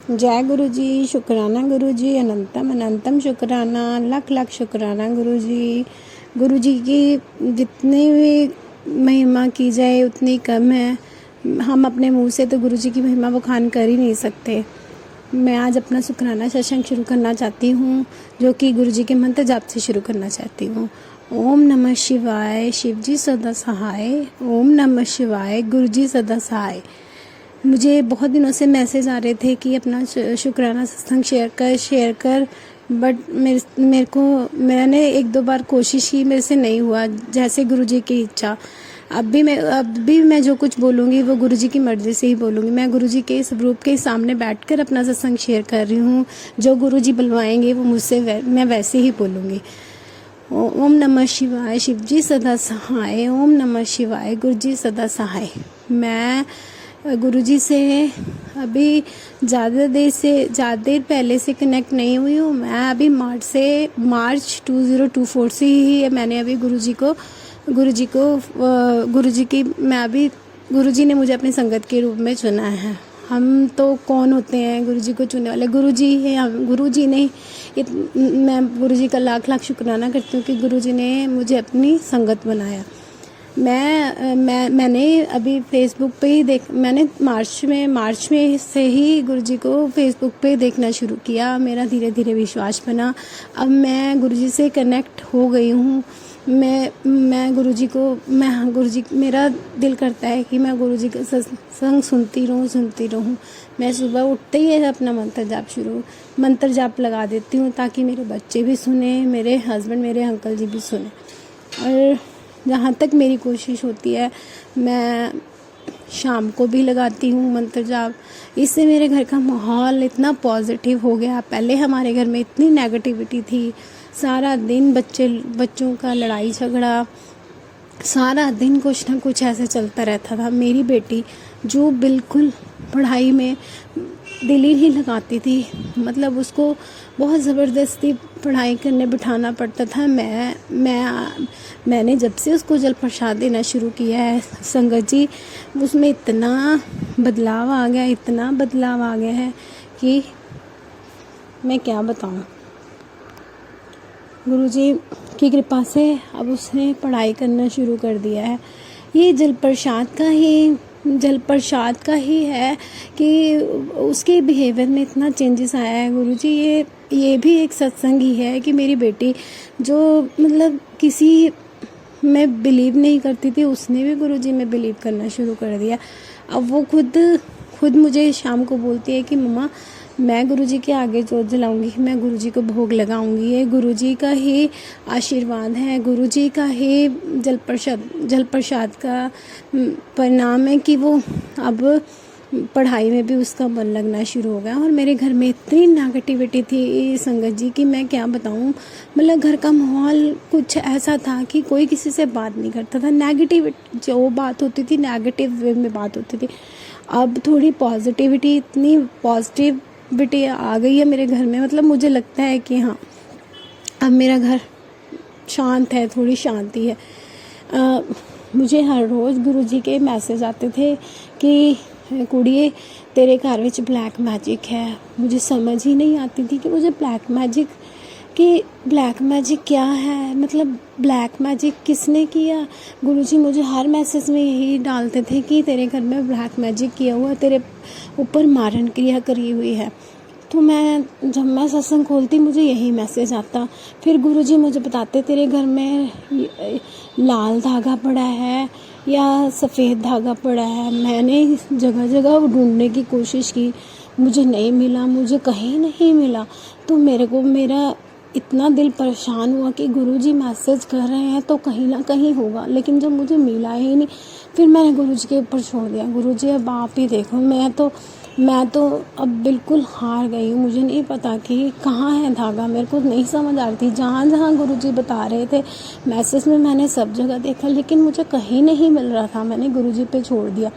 जय गुरु जी, शुक्राना गुरु जी, अनंतम अनंतम शुक्राना, लाख लाख शुक्राना गुरु जी। गुरु जी की जितनी भी महिमा की जाए उतनी कम है। हम अपने मुंह से तो गुरु जी की महिमा बखान कर ही नहीं सकते। मैं आज अपना शुक्राना सत्संग शुरू करना चाहती हूँ, जो कि गुरु जी के मंत्र जाप से शुरू करना चाहती हूँ। ओम नमः शिवाय, शिव जी सदा सहाय। ओम नमः शिवाय, गुरु जी सदा सहाय। मुझे बहुत दिनों से मैसेज आ रहे थे कि अपना शुक्राना सत्संग शेयर कर, बट मैंने एक दो बार कोशिश की, मेरे से नहीं हुआ जैसे गुरु जी की इच्छा। अब भी मैं जो कुछ बोलूँगी वो गुरु जी की मर्ज़ी से ही बोलूँगी। मैं गुरु जी के स्वरूप के सामने बैठकर अपना सत्संग शेयर कर रही हूँ। जो गुरु जी बुलवाएंगे वो मुझसे मैं वैसे ही बोलूँगी। ओम नमः शिवाय, शिव जी सदा सहाय। ओम नमः शिवाय, गुरु जी सदा सहाय। मैं गुरु जी से अभी ज़्यादा देर पहले से कनेक्ट नहीं हुई हूँ। मैं अभी मार्च 2024 से ही मैंने अभी गुरु जी ने मुझे अपनी संगत के रूप में चुना है। हम तो कौन होते हैं गुरु जी को चुनने वाले? गुरु जी हैं। गुरु जी ने मैं गुरु जी का लाख लाख शुक्राना करती हूँ कि गुरु जी ने मुझे अपनी संगत बनाया। मैंने अभी फेसबुक पे ही मैंने मार्च में से ही गुरु जी को फेसबुक पे देखना शुरू किया। मेरा धीरे धीरे विश्वास बना। अब मैं गुरु जी से कनेक्ट हो गई हूँ। मैं गुरु जी मेरा दिल करता है कि मैं गुरु जी का सत्संग सुनती रहूँ। मैं सुबह उठते ही अपना मंत्र जाप लगा देती हूँ, ताकि मेरे बच्चे भी सुने, मेरे हस्बैंड, मेरे अंकल जी भी सुने। और जहाँ तक मेरी कोशिश होती है मैं शाम को भी लगाती हूँ मंत्र जाप। इससे मेरे घर का माहौल इतना पॉजिटिव हो गया। पहले हमारे घर में इतनी नेगेटिविटी थी। सारा दिन बच्चों का लड़ाई झगड़ा, सारा दिन कुछ ना कुछ ऐसे चलता रहता था। मेरी बेटी जो बिल्कुल पढ़ाई में दिल ही नहीं लगाती थी, मतलब उसको बहुत ज़बरदस्ती पढ़ाई करने बिठाना पड़ता था। मैंने जब से उसको जल प्रसाद देना शुरू किया है संगत जी, उसमें इतना बदलाव आ गया है कि मैं क्या बताऊं। गुरुजी की कृपा से अब उसने पढ़ाई करना शुरू कर दिया है। ये जल प्रसाद का ही है कि उसके बिहेवियर में इतना चेंजेस आया है। गुरुजी ये भी एक सत्संग ही है कि मेरी बेटी जो मतलब किसी में बिलीव नहीं करती थी, उसने भी गुरुजी में बिलीव करना शुरू कर दिया। अब वो खुद मुझे शाम को बोलती है कि मम्मा मैं गुरुजी के आगे जोत जलाऊंगी, मैं गुरुजी को भोग लगाऊंगी। ये गुरुजी का ही आशीर्वाद है, गुरुजी का ही जल प्रसाद का परिणाम है कि वो अब पढ़ाई में भी उसका मन लगना शुरू हो गया। और मेरे घर में इतनी नेगेटिविटी थी संगत जी की मैं क्या बताऊं। मतलब घर का माहौल कुछ ऐसा था कि कोई किसी से बात नहीं करता था। नेगेटिविटी जो बात होती थी, नेगेटिव वे में बात होती थी। अब थोड़ी इतनी पॉजिटिविटी आ गई है मेरे घर में। मतलब मुझे लगता है कि हाँ, अब मेरा घर शांत है, थोड़ी शांति है। मुझे हर रोज़ गुरुजी के मैसेज आते थे कि कुड़िए तेरे घर विच ब्लैक मैजिक है। मुझे समझ ही नहीं आती थी कि मुझे ब्लैक मैजिक क्या है, मतलब ब्लैक मैजिक किसने किया। गुरुजी मुझे हर मैसेज में यही डालते थे कि तेरे घर में ब्लैक मैजिक किया हुआ, तेरे ऊपर मारण क्रिया करी हुई है। तो जब मैं सत्संग खोलती मुझे यही मैसेज आता। फिर गुरुजी मुझे बताते तेरे घर में लाल धागा पड़ा है या सफ़ेद धागा पड़ा है। मैंने जगह जगह ढूंढने की कोशिश की, मुझे नहीं मिला, मुझे कहीं नहीं मिला। तो मेरा इतना दिल परेशान हुआ कि गुरुजी मैसेज कर रहे हैं तो कहीं ना कहीं होगा, लेकिन जब मुझे मिला ही नहीं, फिर मैंने गुरुजी के ऊपर छोड़ दिया। गुरुजी अब आप ही देखो। मैं तो अब बिल्कुल हार गई हूँ। मुझे नहीं पता कि कहाँ है धागा, मेरे को नहीं समझ आ रही थी। जहाँ गुरुजी बता रहे थे मैसेज में मैंने सब जगह देखा, लेकिन मुझे कहीं नहीं मिल रहा था। मैंने गुरुजी पे छोड़ दिया।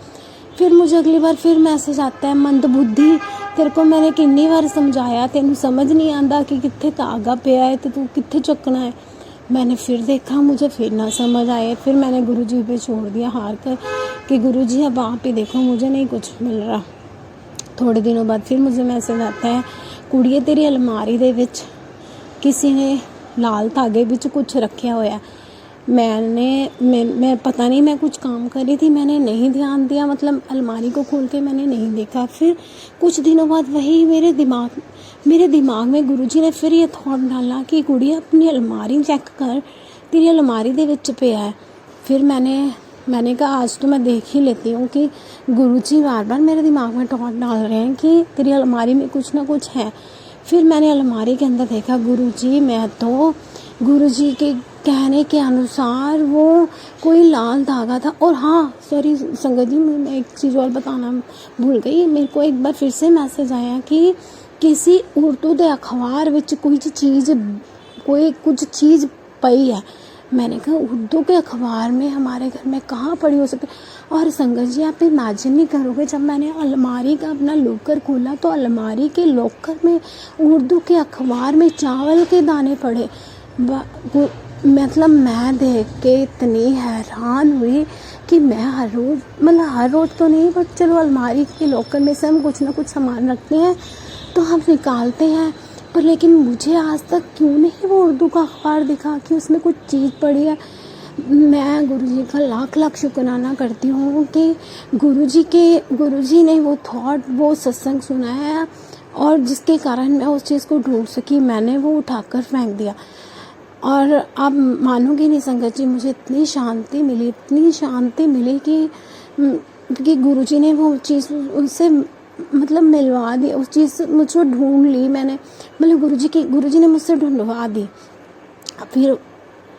फिर मुझे अगली बार फिर मैसेज आता है, मंदबुद्धि तेरे को मैंने कितनी बार समझाया, तेनू समझ नहीं आता कि कित्थे धागा पिया है तो तू कित्थे चुकना है। मैंने फिर देखा, मुझे फिर ना समझ आए। फिर मैंने गुरुजी पे छोड़ दिया हार कर कि गुरुजी अब आप ही देखो, मुझे नहीं कुछ मिल रहा। थोड़े दिनों बाद फिर मुझे मैसेज आता है, कुड़िए तेरी अलमारी दे विच किसी ने लाल धागे विच कुछ रखा होया। मैं पता नहीं, मैं कुछ काम कर रही थी, मैंने नहीं ध्यान दिया, मतलब अलमारी को खोल के मैंने नहीं देखा। फिर कुछ दिनों बाद वही मेरे दिमाग में गुरुजी ने फिर ये थॉट डाला कि कुड़िया अपनी अलमारी चेक कर, तेरी अलमारी दे विच पिया है। फिर मैंने कहा आज तो मैं देख ही लेती हूँ कि गुरुजी बार बार मेरे दिमाग में थॉट डाल रहे हैं कि तेरी अलमारी में कुछ ना कुछ है। फिर मैंने अलमारी के अंदर देखा, गुरुजी के कहने के अनुसार वो कोई लाल धागा था। और हाँ सॉरी संगत जी, मैं एक चीज़ और बताना भूल गई। मेरे को एक बार फिर से मैसेज आया कि किसी उर्दू के अखबार विच कुछ चीज़ पई है। मैंने कहा उर्दू के अखबार में हमारे घर में कहाँ पड़ी हो सकती। और संगत जी आप इमेजिन नहीं करोगे, जब मैंने अलमारी का अपना लॉकर खोला तो अलमारी के लॉकर में उर्दू के अखबार में चावल के दाने पड़े। मतलब मैं देख के इतनी हैरान हुई कि मैं हर रोज़ तो नहीं, बट चलो अलमारी के लॉकर में से हम कुछ ना कुछ सामान रखते हैं तो हम निकालते हैं, पर लेकिन मुझे आज तक क्यों नहीं वो उर्दू का अखबार दिखा कि उसमें कुछ चीज़ पड़ी है। मैं गुरुजी का लाख शुक्राना करती हूँ कि गुरुजी ने वो थॉट, वो सत्संग सुनाया है और जिसके कारण मैं उस चीज़ को ढूंढ सकी। मैंने वो उठाकर फेंक दिया और आप मानोगे नहीं संगत जी, मुझे इतनी शांति मिली कि गुरुजी ने वो चीज़ उनसे मतलब मिलवा दी, उस चीज़ मुझको ढूंढ ली मैंने, मतलब गुरुजी ने मुझसे ढूंढवा दी। फिर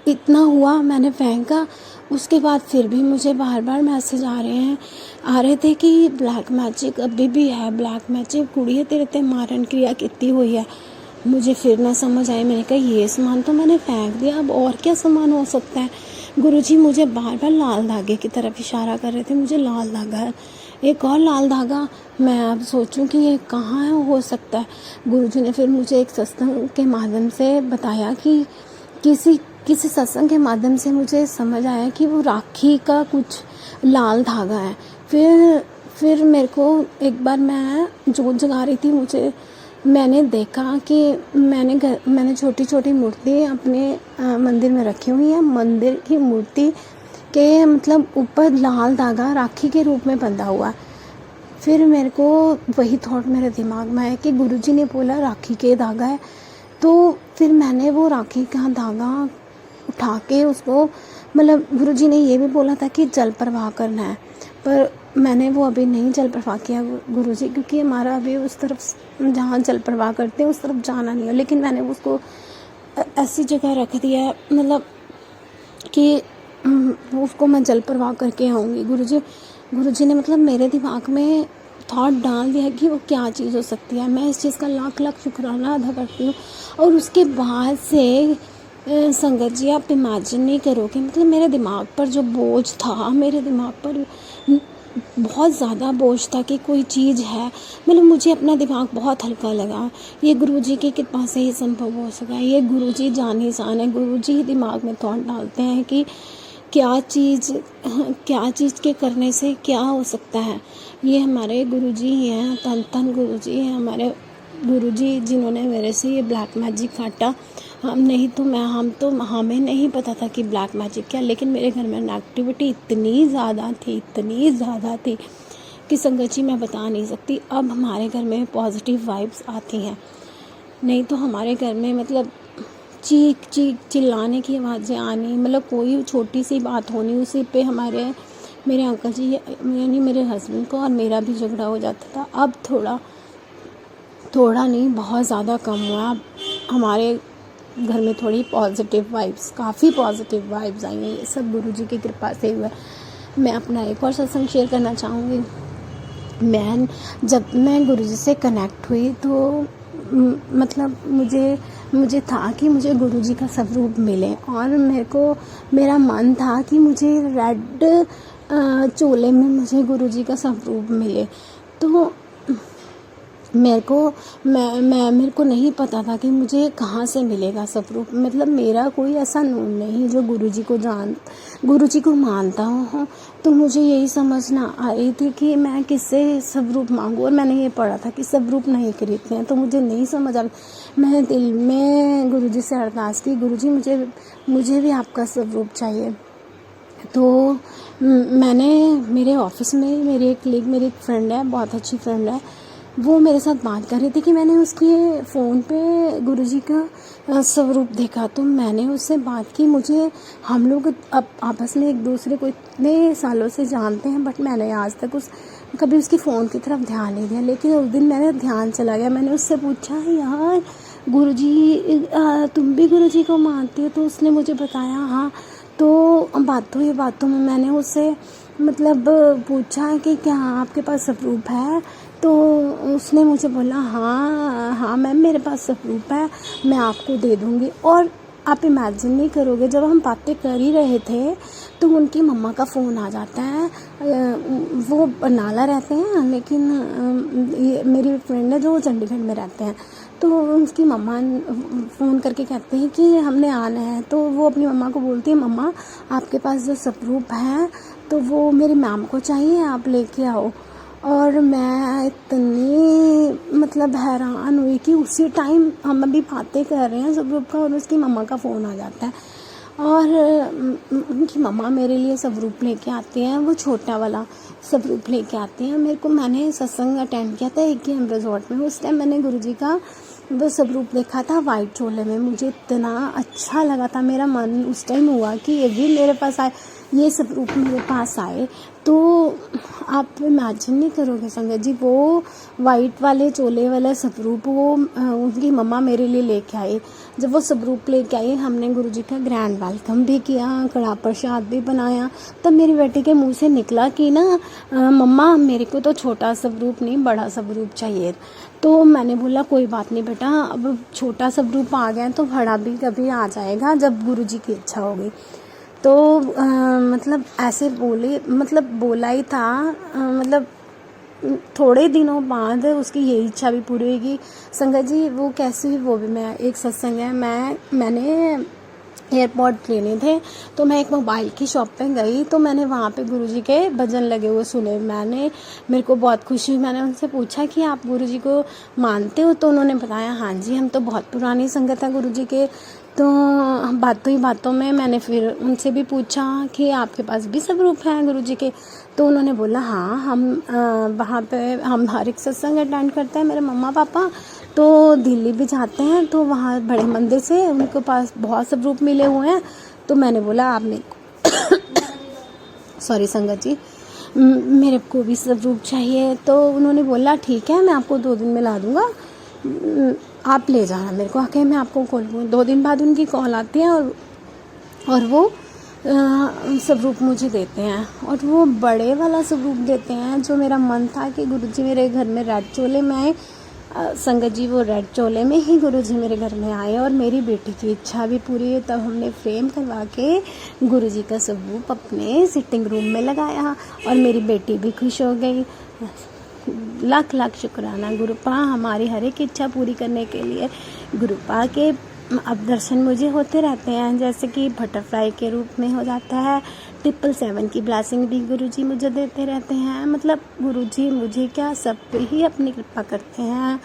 इतना हुआ, मैंने फेंका। उसके बाद फिर भी मुझे बार बार मैसेज आ रहे थे कि ब्लैक मैजिक अभी भी है, ब्लैक मैजिक कुड़िए तेरे ते मारन क्रिया कितनी हुई है। मुझे फिर ना समझ आई, मैंने कहा ये सामान तो मैंने फेंक दिया, अब और क्या सामान हो सकता है। गुरुजी मुझे बार बार लाल धागे की तरफ इशारा कर रहे थे, मुझे लाल धागा, एक और लाल धागा। मैं अब सोचूं कि ये कहाँ हो सकता है। गुरुजी ने फिर मुझे एक सत्संग के माध्यम से बताया कि किसी सत्संग के माध्यम से मुझे समझ आया कि वो राखी का कुछ लाल धागा है। फिर मेरे को एक बार मैं जोत जगा रही थी, मैंने देखा कि मैंने छोटी मूर्ति अपने मंदिर में रखी हुई है। मंदिर की मूर्ति के मतलब ऊपर लाल धागा राखी के रूप में बंधा हुआ है। फिर मेरे को वही थॉट मेरे दिमाग में आया कि गुरुजी ने बोला राखी के धागा है, तो फिर मैंने वो राखी का धागा उठा के उसको, मतलब गुरुजी ने ये भी बोला था कि जल प्रवाह करना है, पर मैंने वो अभी नहीं जल प्रवाह किया गुरुजी, क्योंकि हमारा अभी उस तरफ जहाँ जल प्रवाह करते हैं उस तरफ जाना नहीं है। लेकिन मैंने उसको ऐसी जगह रख दिया है, मतलब कि उसको मैं जल प्रवाह करके आऊँगी। गुरुजी ने मतलब मेरे दिमाग में थॉट डाल दिया कि वो क्या चीज़ हो सकती है। मैं इस चीज़ का लाख शुक्राना अदा करती हूँ। और उसके बाद से संगत जी आप इमेजिन नहीं करोगे, मतलब मेरे दिमाग पर जो बोझ था, मेरे दिमाग पर बहुत ज़्यादा बोझ था कि कोई चीज़ है, मतलब मुझे अपना दिमाग बहुत हल्का लगा। ये गुरुजी की कृपा से ही संभव हो सका। ये गुरुजी जान है, गुरुजी ही दिमाग में थॉट डालते हैं कि क्या चीज़ के करने से क्या हो सकता है। ये हमारे गुरुजी ही हैं, तन गुरुजी हैं हमारे गुरुजी, जिन्होंने मेरे से ये ब्लैक मैजिक काटा। हमें नहीं पता था कि ब्लैक मैजिक क्या, लेकिन मेरे घर में नेगेटिविटी इतनी ज़्यादा थी कि संगत जी मैं बता नहीं सकती। अब हमारे घर में पॉजिटिव वाइब्स आती हैं, नहीं तो हमारे घर में मतलब चीख चिल्लाने की आवाज़ें आनी, मतलब कोई छोटी सी बात होनी, उसी पे मेरे अंकल जी यानी मेरे हस्बैंड को और मेरा भी झगड़ा हो जाता था। अब थोड़ा नहीं बहुत ज़्यादा कम हुआ। अब हमारे घर में थोड़ी काफ़ी पॉजिटिव वाइब्स आई हैं। ये सब गुरुजी की कृपा से हुआ। मैं अपना एक और सत्संग शेयर करना चाहूँगी। जब मैं गुरुजी से कनेक्ट हुई तो मतलब मुझे था कि मुझे गुरुजी का स्वरूप मिले, और मेरा मन था कि मुझे रेड चोले में मुझे गुरुजी का स्वरूप मिले। तो मेरे को नहीं पता था कि मुझे कहाँ से मिलेगा स्वरूप। मतलब मेरा कोई ऐसा नून नहीं जो गुरुजी को मानता हूँ। तो मुझे यही समझ ना आ रही थी कि मैं किससे स्वरूप मांगूँ। और मैंने ये पढ़ा था कि स्वरूप नहीं खरीदते हैं, तो मुझे नहीं समझ आ। मैंने दिल में गुरुजी से अरदास की, गुरुजी मुझे भी आपका स्वरूप चाहिए। तो मैंने मेरे ऑफिस में मेरी एक फ्रेंड है, बहुत अच्छी फ्रेंड है, वो मेरे साथ बात कर रही थी कि मैंने उसके फ़ोन पे गुरुजी का स्वरूप देखा। तो मैंने उससे बात की। हम लोग अब आपस में एक दूसरे को इतने सालों से जानते हैं, बट मैंने आज तक कभी उसकी फ़ोन की तरफ ध्यान नहीं दिया। लेकिन उस दिन मैंने ध्यान चला गया। मैंने उससे पूछा, यार गुरुजी तुम भी गुरुजी को मानती हो? तो उसने मुझे बताया हाँ। तो बातों में मैंने उससे मतलब पूछा कि क्या आपके पास स्वरूप है? तो उसने मुझे बोला हाँ मैम मेरे पास स्वरूप है, मैं आपको दे दूँगी। और आप इमेजिन नहीं करोगे, जब हम बातें कर ही रहे थे तो उनकी मम्मा का फ़ोन आ जाता है। वो बरनाला रहते हैं, लेकिन ये मेरी फ्रेंड है जो चंडीगढ़ में रहते हैं। तो उसकी मम्मा फ़ोन करके कहते हैं कि हमने आना है। तो वो अपनी मम्मा को बोलती है, मम्मा आपके पास जो स्वरूप है तो वो मेरी मैम को चाहिए, आप लेके आओ। और मैं इतनी मतलब हैरान हुई कि उसी टाइम हम अभी बातें कर रहे हैं स्वरूप का और उसकी मम्मा का फ़ोन आ जाता है। और उनकी मम्मा मेरे लिए स्वरूप लेके आती हैं, वो छोटा वाला स्वरूप लेके आती हैं। मैंने सत्संग अटेंड किया था AKM रिजॉर्ट में। उस टाइम मैंने गुरुजी का वो स्वरूप देखा था वाइट चोले में। मुझे इतना अच्छा लगा था, मेरा मन उस टाइम हुआ कि ये भी मेरे पास आए, ये स्वरूप मेरे पास आए। तो आप इमेजिन नहीं करोगे संगत जी, वो वाइट वाले चोले वाला स्वरूप वो उनकी मम्मा मेरे लिए लेके आई। जब वो स्वरूप लेके आई, हमने गुरुजी का ग्रैंड वेलकम भी किया, कड़ा प्रसाद भी बनाया। तब मेरी बेटी के मुंह से निकला कि ना मम्मा मेरे को तो छोटा स्वरूप नहीं बड़ा स्वरूप चाहिए। तो मैंने बोला कोई बात नहीं बेटा, अब छोटा स्वरूप आ गया तो बड़ा भी कभी आ जाएगा जब गुरुजी की इच्छा होगी। तो मतलब ऐसे बोला ही था। मतलब थोड़े दिनों बाद उसकी यही इच्छा भी पूरी होगी। संगत जी वो कैसी हुई वो भी मैं एक सत्संग है, मैंने एयरपॉड लेने थे। तो मैं एक मोबाइल की शॉप पे गई, तो मैंने वहाँ पे गुरुजी के भजन लगे हुए सुने। मेरे को बहुत खुशी हुई। मैंने उनसे पूछा कि आप गुरुजी को मानते हो? तो उन्होंने बताया हाँ जी, हम तो बहुत पुरानी संगत है गुरुजी के। तो बातों में मैंने फिर उनसे भी पूछा कि आपके पास भी स्वरूप है गुरुजी के? तो उन्होंने बोला हाँ, हम वहाँ पे हम हर एक सत्संग अटेंड करते हैं। मेरे मम्मा पापा तो दिल्ली भी जाते हैं, तो वहाँ बड़े मंदिर से उनके पास बहुत स्वरूप मिले हुए हैं। तो मैंने बोला आप मेरे को सॉरी संगत जी, मेरे को भी स्वरूप चाहिए। तो उन्होंने बोला ठीक है, मैं आपको 2 दिन में ला दूँगा, आप ले जाना मेरे को आके, मैं आपको कॉल करूँ। 2 दिन बाद उनकी कॉल आती है और वो स्वरूप मुझे देते हैं। और वो बड़े वाला स्वरूप देते हैं जो मेरा मन था कि गुरुजी मेरे घर में रेड चोले में आए। संगत जी वो रेड चोले में ही गुरुजी मेरे घर में आए और मेरी बेटी की इच्छा भी पूरी हुई। तब हमने फ्रेम करवा के गुरुजी का स्वरूप अपने सिटिंग रूम में लगाया और मेरी बेटी भी खुश हो गई। लाख लाख शुक्राना गुरुपा हमारी हर एक इच्छा पूरी करने के लिए। गुरुपा के अब दर्शन मुझे होते रहते हैं, जैसे कि बटरफ्लाई के रूप में हो जाता है। 777 की ब्लेसिंग भी गुरुजी मुझे देते रहते हैं। मतलब गुरुजी मुझे क्या सब पे ही अपनी कृपा करते हैं।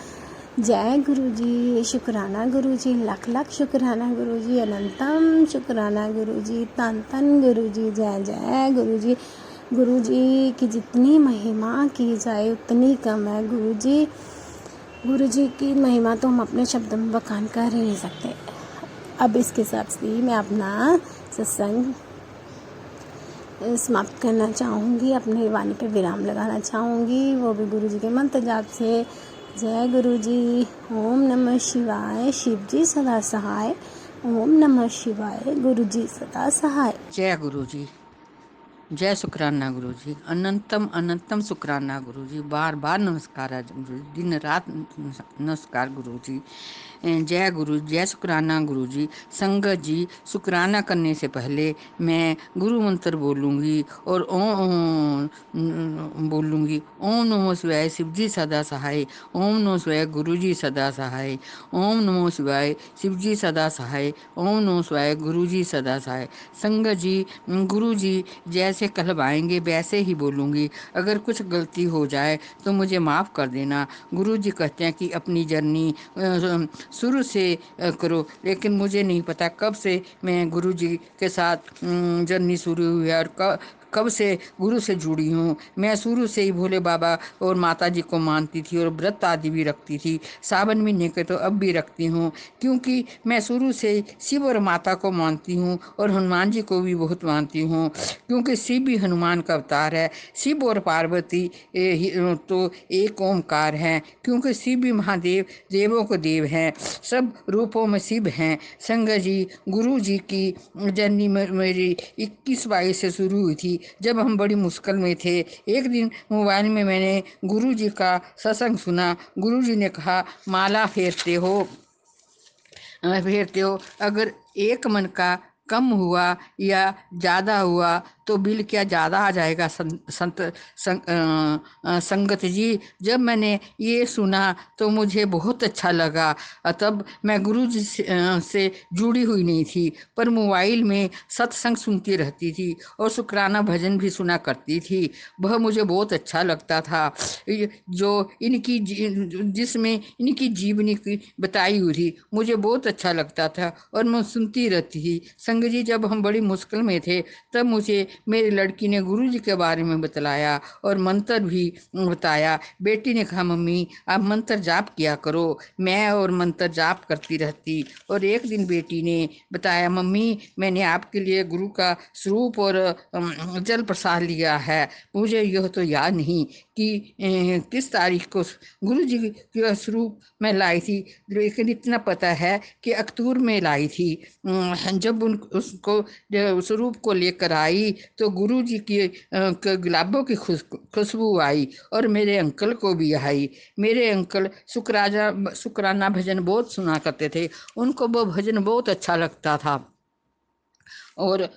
जय गुरुजी, शुक्राना गुरुजी, लाख लाख शुक्राना गुरुजी, अनंतम शुक्राना गुरुजी, तन तन गुरुजी, जय जय गुरुजी। गुरुजी की जितनी महिमा की जाए उतनी कम है। गुरुजी की महिमा तो हम अपने शब्दों में बखान कर ही नहीं सकते। अब इसके साथ ही मैं अपना सत्संग समाप्त करना चाहूँगी, अपनी वाणी पे विराम लगाना चाहूँगी, वो भी गुरुजी के मंत्र जाप से। जय गुरुजी। ओम नमः शिवाय। शिव जी सदा सहाय। ओम नमः शिवाय। गुरुजी सदा सहाय। जय गुरुजी। जय शुक्राना गुरु जी। अनंतम अनंतम शुक्राना गुरु जी। बार बार नमस्कार है गुरु जी, दिन रात नमस्कार गुरु जी। जय गुरु, जय शुक्राना गुरु जी। संगत जी, शुक्राना करने से पहले मैं गुरु मंत्र बोलूँगी और ओम बोलूँगी। ओम नमो शिवाय शिव जी सदा सहाय। ओम नमो शिवाय गुरु जी सदा सहाय। ओम नमो शिवाय शिव जी सदा सहाय। ओम नमो शिवाय गुरु जी सदा सहाय। संगत जी, गुरु जी जैसे कहलवाएंगे वैसे ही बोलूँगी। अगर कुछ गलती हो जाए तो मुझे माफ़ कर देना। गुरु जी कहते हैं कि अपनी जर्नी शुरू से करो, लेकिन मुझे नहीं पता कब से मैं गुरु जी के साथ जर्नी शुरू हुई है और कब से गुरु से जुड़ी हूँ। मैं शुरू से ही भोले बाबा और माता जी को मानती थी और व्रत आदि भी रखती थी। सावन महीने के तो अब भी रखती हूँ, क्योंकि मैं शुरू से शिव और माता को मानती हूँ और हनुमान जी को भी बहुत मानती हूँ, क्योंकि शिव भी हनुमान का अवतार है। शिव और पार्वती तो एक ओमकार हैं, क्योंकि शिव भी महादेव देवों को देव हैं, सब रूपों में शिव हैं। संगत जी, गुरु जी की जर्नी मेरी 21-22 से शुरू हुई थी, जब हम बड़ी मुश्किल में थे। एक दिन मोबाइल में मैंने गुरु जी का सत्संग सुना। गुरु जी ने कहा, माला फेरते हो, अगर एक मन का कम हुआ या ज़्यादा हुआ तो बिल क्या ज़्यादा आ जाएगा। संगत जी, जब मैंने ये सुना तो मुझे बहुत अच्छा लगा। तब मैं गुरु जी से जुड़ी हुई नहीं थी, पर मोबाइल में सत्संग सुनती रहती थी और शुक्राना भजन भी सुना करती थी। वह मुझे बहुत अच्छा लगता था, जो जिसमें इनकी जीवनी की बताई हुई थी, मुझे बहुत अच्छा लगता था और मैं सुनती रहती थी। संग जी, जब हम बड़ी मुश्किल में थे तब मुझे मेरी लड़की ने गुरु जी के बारे में बतलाया और मंत्र भी बताया। बेटी ने कहा, मम्मी आप मंत्र जाप किया करो। मैं और मंत्र जाप करती रहती, और एक दिन बेटी ने बताया, मम्मी मैंने आपके लिए गुरु का स्वरूप और जल प्रसाद लिया है। मुझे यह तो याद नहीं कि किस तारीख को गुरु जी का स्वरूप मैं लाई थी, लेकिन इतना पता है कि अक्टूबर में लाई थी। जब उसको स्वरूप को लेकर आई तो गुरु जी की गुलाबों की खुशबू आई और मेरे अंकल को भी आई। मेरे अंकल शुक्राना भजन बहुत सुना करते थे, उनको वो भजन बहुत अच्छा लगता था। और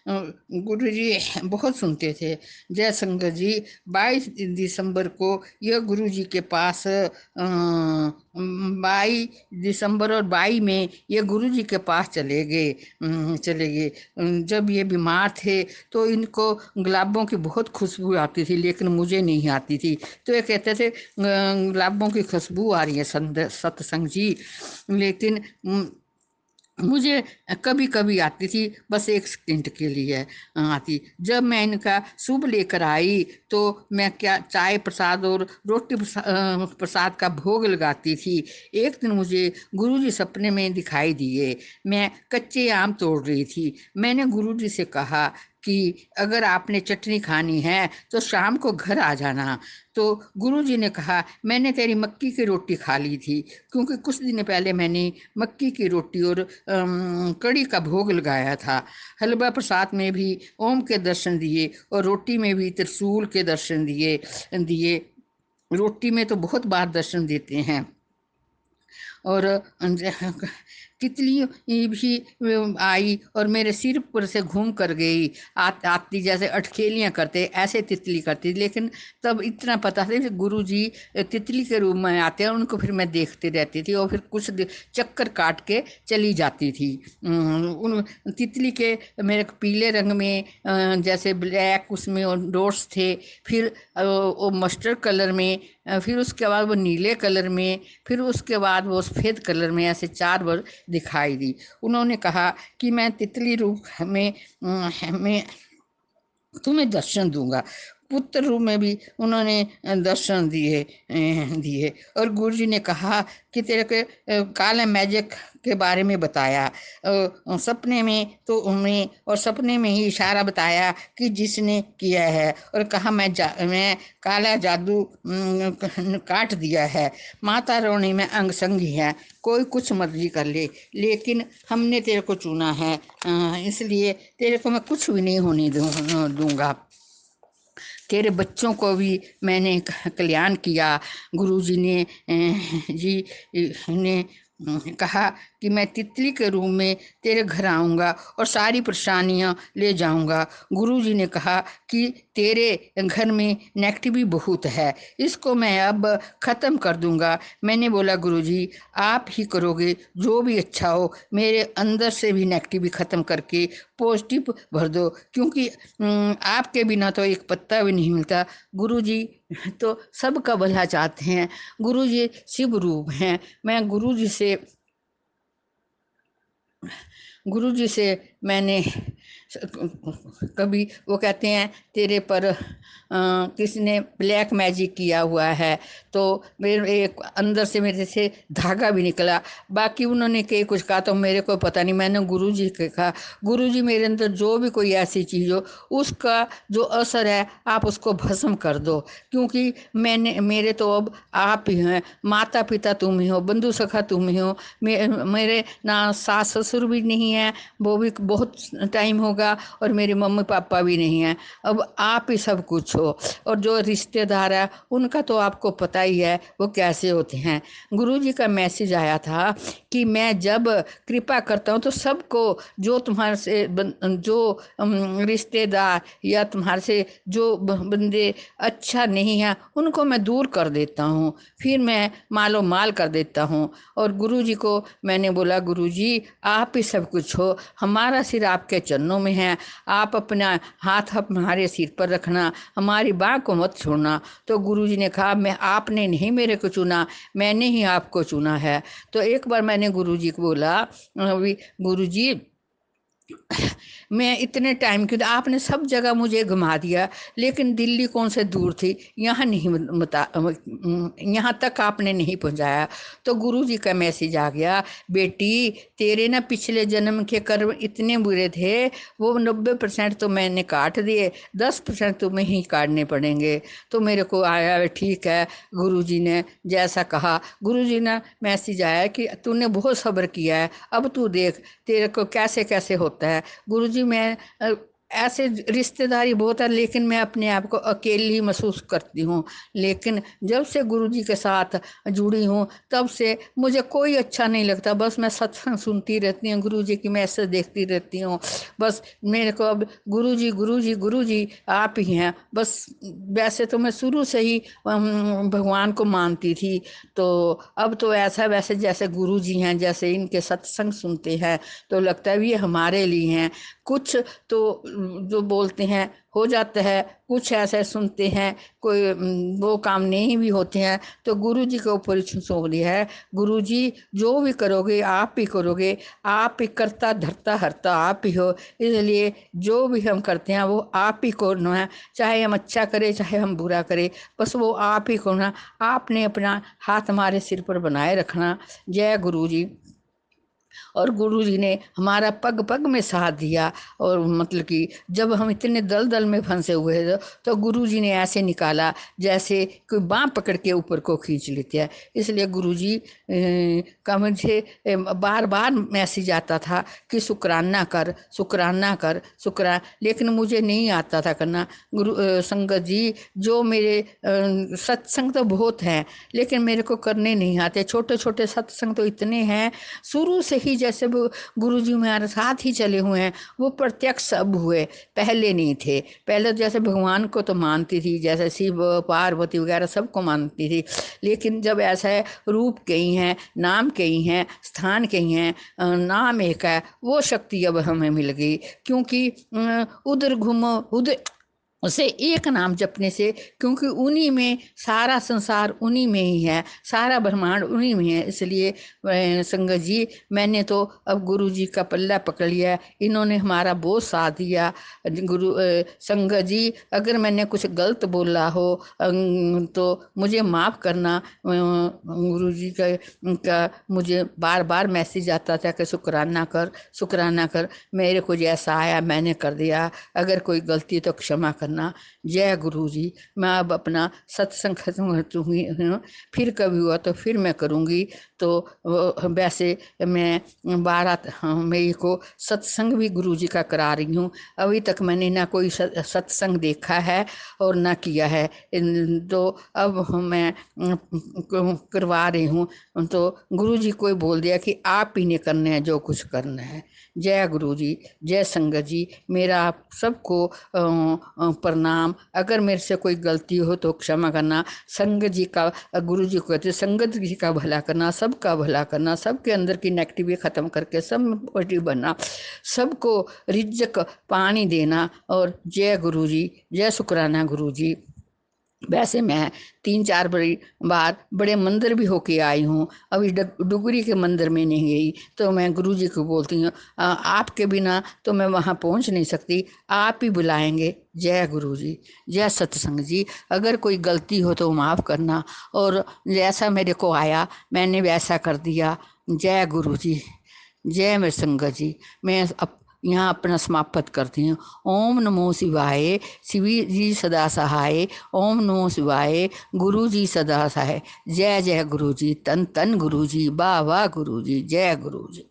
गुरु जी बहुत सुनते थे। जय शंकर जी, 22 दिसंबर को यह गुरु जी के पास 22 दिसंबर और 22 में ये गुरु जी के पास चले गए। जब ये बीमार थे तो इनको गुलाबों की बहुत खुशबू आती थी, लेकिन मुझे नहीं आती थी। तो ये कहते थे, गुलाबों की खुशबू आ रही है सत्संग जी, लेकिन मुझे कभी कभी आती थी, बस 1 सेकंड के लिए आती। जब मैं इनका शुभ लेकर आई तो मैं क्या चाय प्रसाद और रोटी प्रसाद का भोग लगाती थी। एक दिन मुझे गुरुजी सपने में दिखाई दिए। मैं कच्चे आम तोड़ रही थी। मैंने गुरुजी से कहा कि अगर आपने चटनी खानी है तो शाम को घर आ जाना। तो गुरुजी ने कहा, मैंने तेरी मक्की की रोटी खा ली थी, क्योंकि कुछ दिन पहले मैंने मक्की की रोटी और कड़ी का भोग लगाया था। हलवा प्रसाद में भी ओम के दर्शन दिए और रोटी में भी त्रिशूल के दर्शन दिए। रोटी में तो बहुत बार दर्शन देते हैं। और तितली भी आई और मेरे सिर पर से घूम कर गई। आती जैसे अटखेलियाँ करते ऐसे तितली करती, लेकिन तब इतना पता था कि गुरु जी तितली के रूप में आते हैं। उनको फिर मैं देखती रहती थी और फिर कुछ चक्कर काट के चली जाती थी। उन तितली के मेरे पीले रंग में जैसे ब्लैक उसमें और डॉट्स थे, फिर वो मस्टर्ड कलर में, फिर उसके बाद वो नीले कलर में, फिर उसके बाद वो सफ़ेद कलर में, ऐसे 4 बार दिखाई दी। उन्होंने कहा कि मैं तितली रूप में तुम्हें दर्शन दूंगा। पुत्र रूप में भी उन्होंने दर्शन दिए। और गुरु जी ने कहा कि तेरे के काले मैजिक के बारे में बताया, सपने में तो उन्हें और सपने में ही इशारा बताया कि जिसने किया है, और कहा मैं काला जादू काट दिया है। माता रानी में अंग संगी है, कोई कुछ मर्जी कर ले, लेकिन हमने तेरे को चुना है, इसलिए तेरे को मैं कुछ भी नहीं होने दूंगा। तेरे बच्चों को भी मैंने कल्याण किया। गुरु जी ने कहा कि मैं तितली के रूप में तेरे घर आऊँगा और सारी परेशानियाँ ले जाऊँगा। गुरु जी ने कहा कि तेरे घर में नेगेटिव बहुत है, इसको मैं अब ख़त्म कर दूँगा। मैंने बोला गुरु जी आप ही करोगे जो भी अच्छा हो, मेरे अंदर से भी नेगेटिव ख़त्म करके पॉजिटिव भर दो, क्योंकि आपके बिना तो एक पत्ता भी नहीं मिलता। गुरु जी तो सबका भला चाहते हैं, गुरु जी शिव रूप हैं। मैं गुरु जी से मैंने कभी वो कहते हैं तेरे पर किसने ब्लैक मैजिक किया हुआ है, तो मेरे एक अंदर से मेरे से धागा भी निकला। बाकी उन्होंने कई कुछ कहा तो मेरे को पता नहीं, मैंने गुरु जी को कहा गुरु जी मेरे अंदर जो भी कोई ऐसी चीज़ हो उसका जो असर है आप उसको भस्म कर दो, क्योंकि मेरे तो अब आप ही हैं, माता पिता तुम ही हो, बंधु सखा तुम ही हो। मेरे ना सास ससुर भी नहीं है, वो भी बहुत टाइम होगा, और मेरे मम्मी पापा भी नहीं हैं, अब आप ही सब कुछ हो। और जो रिश्तेदार है उनका तो आपको पता ही है वो कैसे होते हैं। गुरु जी का मैसेज आया था कि मैं जब कृपा करता हूँ तो सबको जो तुम्हारे से जो रिश्तेदार या तुम्हारे से जो बंदे अच्छा नहीं है उनको मैं दूर कर देता हूँ, फिर मैं मालो माल कर देता हूँ। और गुरु जी को मैंने बोला गुरु जी आप ही सब कुछ हो, हमारा सिर आपके चरणों में है, आप अपना हाथ हमारे सिर पर रखना, हमारी बाह को मत छोड़ना। तो गुरु जी ने कहा मैं आपने नहीं मेरे को चुना, मैंने ही आपको चुना है। तो एक बार मैंने गुरु जी को बोला गुरु जी मैं इतने टाइम के आपने सब जगह मुझे घुमा दिया, लेकिन दिल्ली कौन से दूर थी, यहाँ नहीं यहाँ तक आपने नहीं पहुँचाया। तो गुरु जी का मैसेज आ गया बेटी तेरे ना पिछले जन्म के कर्म इतने बुरे थे, वो 90% तो मैंने काट दिए, 10% तुम्हें ही काटने पड़ेंगे। तो मेरे को आया ठीक है, गुरु जी ने जैसा कहा। गुरु जी ने मैसेज आया कि तूने बहुत सब्र किया है, अब तू देख तेरे को कैसे कैसे होता है। गुरुजी मैं ऐसे रिश्तेदारी बहुत है, लेकिन मैं अपने आप को अकेली महसूस करती हूँ। लेकिन जब से गुरुजी के साथ जुड़ी हूँ तब से मुझे कोई अच्छा नहीं लगता, बस मैं सत्संग सुनती रहती हूँ, गुरुजी की मैसेज देखती रहती हूँ। बस मेरे को अब गुरुजी गुरुजी गुरुजी आप ही हैं बस। वैसे तो मैं शुरू से ही भगवान को मानती थी, तो अब तो ऐसा वैसे जैसे गुरुजी हैं, जैसे इनके सत्संग सुनते हैं तो लगता है ये हमारे लिए हैं। कुछ तो जो बोलते हैं हो जाता है, कुछ ऐसे सुनते हैं कोई वो काम नहीं भी होते हैं, तो गुरु जी के ऊपर सौंप दिया है। गुरु जी जो भी करोगे आप ही करोगे, आप ही करता धरता हरता आप ही हो, इसलिए जो भी हम करते हैं वो आप ही को है, चाहे हम अच्छा करें चाहे हम बुरा करें, बस वो आप ही को ना, आपने अपना हाथ हमारे सिर पर बनाए रखना। जय गुरु जी। और गुरु जी ने हमारा पग पग में साथ दिया, और मतलब कि जब हम इतने दलदल में फंसे हुए थे तो गुरु जी ने ऐसे निकाला जैसे कोई बाँह पकड़ के ऊपर को खींच लेते हैं। इसलिए गुरु जी का मुझे बार बार मैसेज आता था कि शुक्राना कर शुक्राना कर शुक्रा, लेकिन मुझे नहीं आता था करना। गुरु संगत जी जो मेरे सत्संग तो बहुत हैं लेकिन मेरे को करने नहीं आते, छोटे छोटे सत्संग तो इतने हैं, शुरू से ही जैसे वो गुरु जी हमारे साथ ही चले हुए हैं, वो प्रत्यक्ष अब हुए, पहले नहीं थे। पहले जैसे भगवान को तो मानती थी, जैसे शिव पार्वती वगैरह सबको मानती थी, लेकिन जब ऐसा है रूप कई हैं, नाम कई हैं, स्थान कई हैं, नाम एक है, वो शक्ति अब हमें मिल गई। क्योंकि उधर घूमो उधर उसे एक नाम जपने से, क्योंकि उन्हीं में सारा संसार, उन्हीं में ही है, सारा ब्रह्मांड उन्हीं में है। इसलिए संगत जी, मैंने तो अब गुरु जी का पल्ला पकड़ लिया, इन्होंने हमारा बहुत साथ दिया। संगत जी, अगर मैंने कुछ गलत बोला हो तो मुझे माफ़ करना। गुरु जी का मुझे बार बार मैसेज आता था कि शुक्राना कर, शुक्राना कर। मेरे को जैसा आया मैंने कर दिया, अगर कोई गलती तो क्षमा करना। जय गुरु जी। मैं अब अपना सत्संग खत्म करूँगी, फिर कभी हुआ तो फिर मैं करूँगी। तो वैसे मैं 12 मई को सत्संग भी गुरु जी का करा रही हूँ। अभी तक मैंने ना कोई सत्संग देखा है और ना किया है, तो अब मैं करवा रही हूँ। तो गुरु जी को बोल दिया कि आप ही ने करने हैं जो कुछ करना है। जय गुरु जी, जय संगत जी। मेरा आप सबको प्रणाम। अगर मेरे से कोई गलती हो तो क्षमा करना। संगत जी का, गुरु जी को कहते संगत जी का भला करना, सबका भला करना, सबके अंदर की नेगेटिविटी ख़त्म करके सब में पॉजिटिव बनना, सबको रिज्क पानी देना। और जय गुरु जी, जय शुक्राना गुरु जी। वैसे मैं 3-4 बार बड़े मंदिर भी होके आई हूँ। अभी डुगरी के मंदिर में नहीं गई, तो मैं गुरु जी को बोलती हूँ आपके बिना तो मैं वहाँ पहुँच नहीं सकती, आप ही बुलाएंगे। जय गुरु जी, जय सत्संग जी। अगर कोई गलती हो तो माफ़ करना, और जैसा मेरे को आया मैंने वैसा कर दिया। जय गुरु जी, जय मेरे संगत जी। मैं यहाँ अपना समाप्त करती हूँ। ओम नमो शिवाय, शिवी जी सदा सहाय। ओम नमो शिवाय, गुरु जी सदा सहाय। जय जय गुरु जी, तन तन गुरु जी, वाह वाह गुरु जी, जय गुरु जी।